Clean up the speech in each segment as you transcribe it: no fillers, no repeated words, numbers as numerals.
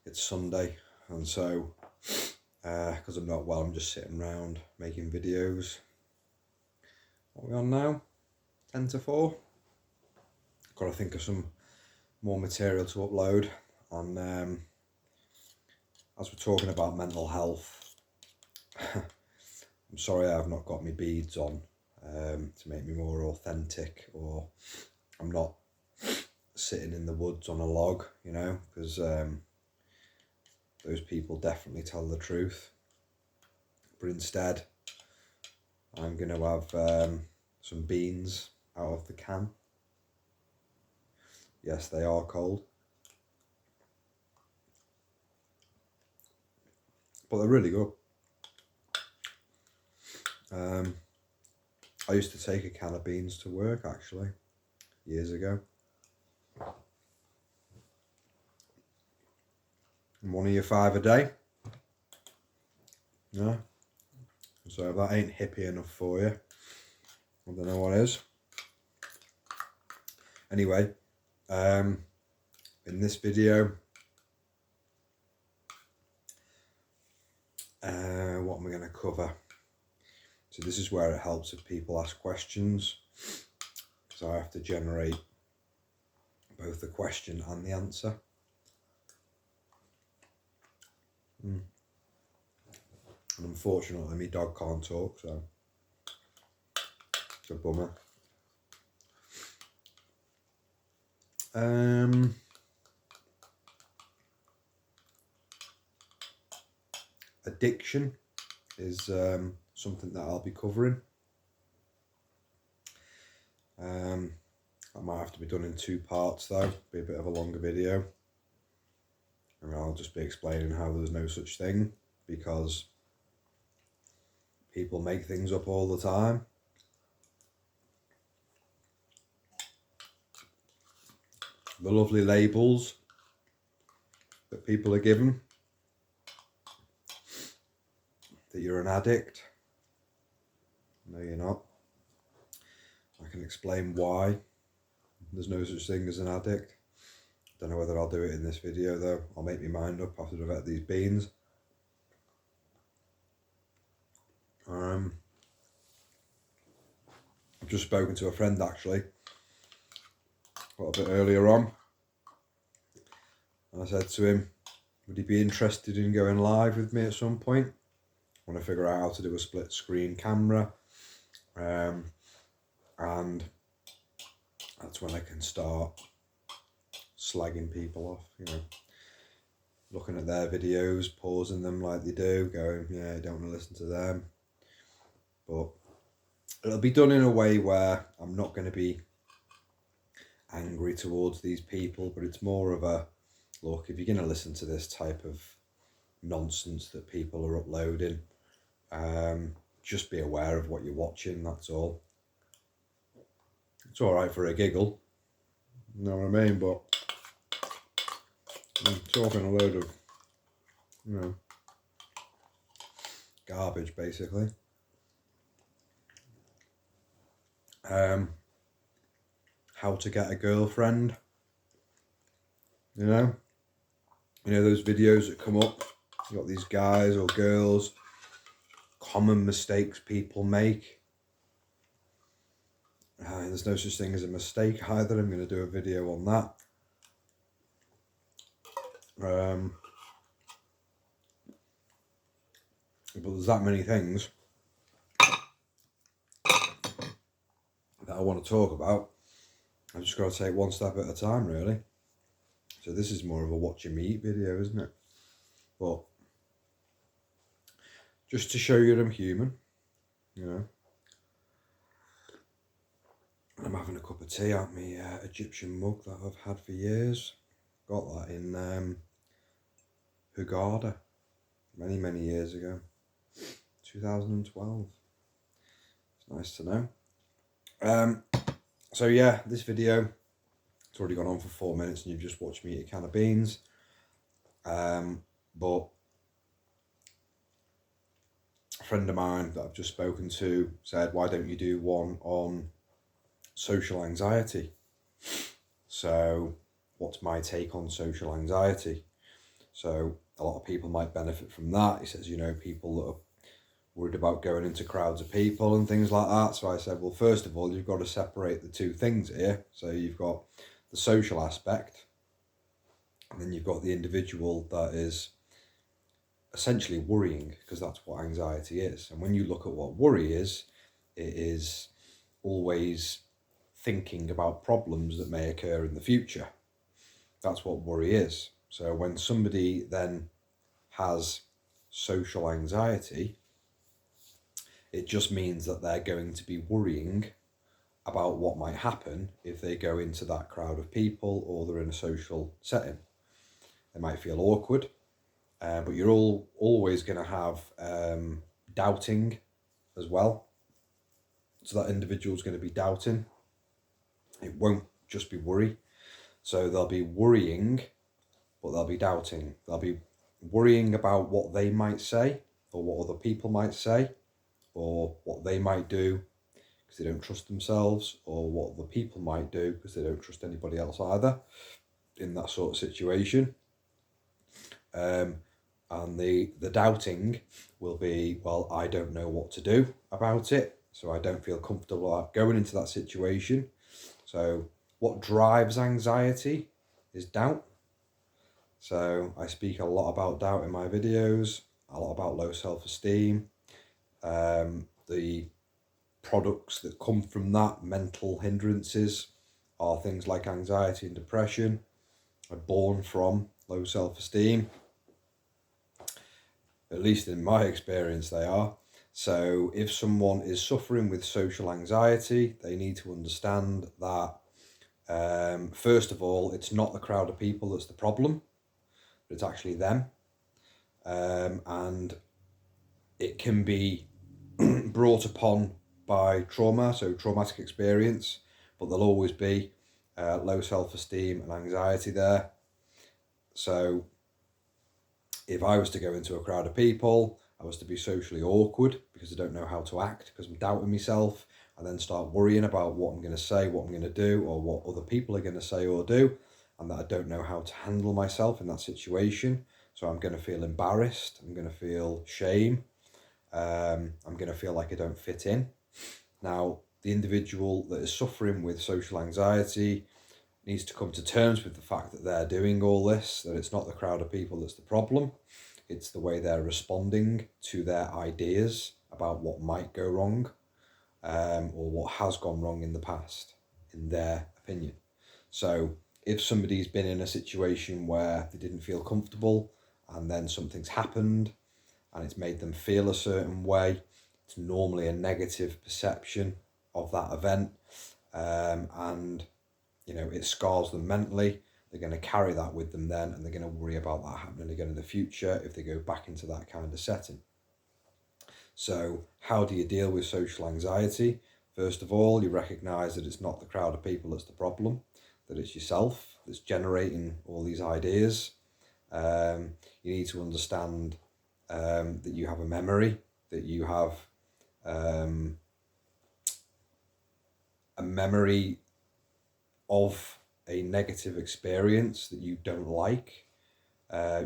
it's Sunday, and so because I'm not well, I'm just sitting around making videos. What are we on now? 10 to 4. Got to think of some more material to upload. And as we're talking about mental health, I'm sorry I've not got my beads on to make me more authentic, or I'm not sitting in the woods on a log, you know, because those people definitely tell the truth. But instead, I'm going to have some beans out of the can. Yes, they are cold, but they're really good. I used to take a can of beans to work, actually, years ago. And one of your 5 a day. Yeah. So if that ain't hippie enough for you, I don't know what is. Anyway, in this video, what am I going to cover? So this is where it helps if people ask questions, because I have to generate both the question and the answer. And unfortunately, my dog can't talk, so it's a bummer. Addiction is something that I'll be covering. That might have to be done in 2 parts though, be a bit of a longer video. And I'll just be explaining how there's no such thing, because people make things up all the time. The lovely labels that people are given, that you're an addict. No, you're not. I can explain why there's no such thing as an addict. Don't know whether I'll do it in this video though. I'll make my mind up after I've had these beans. I've just spoken to a friend actually, a little bit earlier on, and I said to him, would he be interested in going live with me at some point? I want to figure out how to do a split screen camera, and that's when I can start slagging people off, you know, looking at their videos, pausing them like they do, going, yeah, I don't want to listen to them. But it'll be done in a way where I'm not going to be angry towards these people, but it's more of a, look, if you're going to listen to this type of nonsense that people are uploading, just be aware of what you're watching, that's all. It's all right for a giggle, you know what I mean, but I'm talking a load of, you know, garbage basically. How to get a girlfriend, you know those videos that come up, you got these guys or girls, common mistakes people make. There's no such thing as a mistake either. I'm going to do a video on that. But there's that many things that I want to talk about. I've just got to take one step at a time, really. So this is more of a watching me eat video, isn't it? But just to show you that I'm human, you know. I'm having a cup of tea out my Egyptian mug that I've had for years. Got that in Hurghada many years ago, 2012. It's nice to know. So yeah, this video, it's already gone on for 4 minutes and you've just watched me eat a can of beans. But a friend of mine that I've just spoken to said, why don't you do one on social anxiety? So what's my take on social anxiety? So a lot of people might benefit from that. He says, people that are worried about going into crowds of people and things like that. So I said, well, first of all, you've got to separate the two things here. So you've got the social aspect, and then you've got the individual that is essentially worrying, because that's what anxiety is. And when you look at what worry is, it is always thinking about problems that may occur in the future. That's what worry is. So when somebody then has social anxiety, it just means that they're going to be worrying about what might happen if they go into that crowd of people or they're in a social setting. They might feel awkward, but you're always going to have doubting as well. So that individual's going to be doubting. It won't just be worry. So they'll be worrying, but they'll be doubting. They'll be worrying about what they might say, or what other people might say, or what they might do because they don't trust themselves, or what other people might do because they don't trust anybody else either in that sort of situation. And the doubting will be, well, I don't know what to do about it, so I don't feel comfortable going into that situation. So what drives anxiety is doubt. So I speak a lot about doubt in my videos, a lot about low self-esteem. The products that come from that, mental hindrances, are things like anxiety and depression, are born from low self-esteem. At least in my experience, they are. So if someone is suffering with social anxiety, they need to understand that, first of all, it's not the crowd of people that's the problem, but it's actually them. And it can be brought upon by trauma, so traumatic experience, but there'll always be low self-esteem and anxiety there. So if I was to go into a crowd of people, I was to be socially awkward because I don't know how to act, because I'm doubting myself, and then start worrying about what I'm going to say, what I'm going to do, or what other people are going to say or do, and that I don't know how to handle myself in that situation. So I'm going to feel embarrassed, I'm going to feel shame, I'm going to feel like I don't fit in. Now, the individual that is suffering with social anxiety needs to come to terms with the fact that they're doing all this, that it's not the crowd of people that's the problem, it's the way they're responding to their ideas about what might go wrong, or what has gone wrong in the past, in their opinion. So if somebody's been in a situation where they didn't feel comfortable and then something's happened and it's made them feel a certain way, it's normally a negative perception of that event, and it scars them mentally. They're going to carry that with them then, and they're going to worry about that happening again in the future if they go back into that kind of setting. So how do you deal with social anxiety? First of all, you recognise that it's not the crowd of people that's the problem, that it's yourself that's generating all these ideas. You need to understand that you have a memory, that you have a memory of a negative experience that you don't like.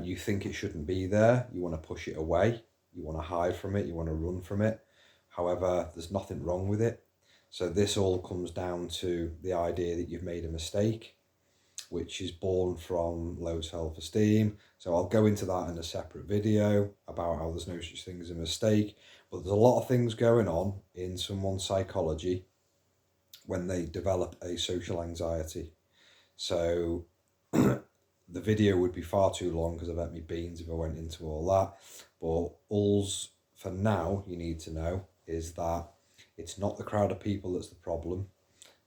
You think it shouldn't be there. You want to push it away. You want to hide from it. You want to run from it. However, there's nothing wrong with it. So this all comes down to the idea that you've made a mistake, which is born from low self-esteem. So I'll go into that in a separate video about how there's no such thing as a mistake. But there's a lot of things going on in someone's psychology when they develop a social anxiety. So the video would be far too long because I've ate me beans if I went into all that. But all's for now you need to know is that it's not the crowd of people that's the problem.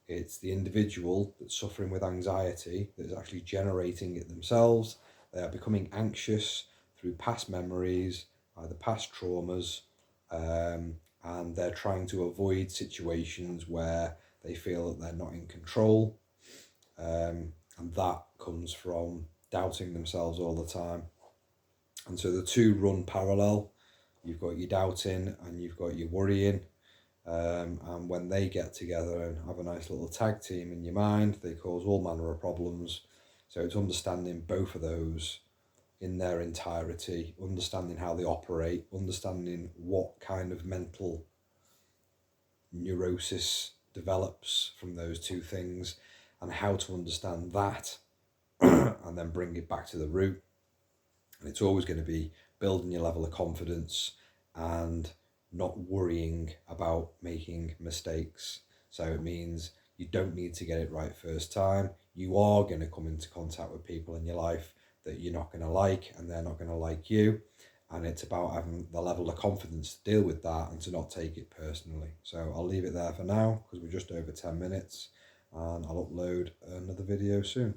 It's the individual that's suffering with anxiety that is actually generating it themselves. They are becoming anxious through past memories, either past traumas, and they're trying to avoid situations where they feel that they're not in control. And that comes from doubting themselves all the time. And so the two run parallel. You've got your doubting and you've got your worrying. And when they get together and have a nice little tag team in your mind, they cause all manner of problems. So it's understanding both of those in their entirety, understanding how they operate, understanding what kind of mental neurosis develops from those two things, and how to understand that and then bring it back to the root. And it's always going to be building your level of confidence and not worrying about making mistakes. So it means you don't need to get it right first time. You are going to come into contact with people in your life that you're not going to like, and they're not going to like you. And it's about having the level of confidence to deal with that and to not take it personally. So I'll leave it there for now because we're just over 10 minutes, and I'll upload another video soon.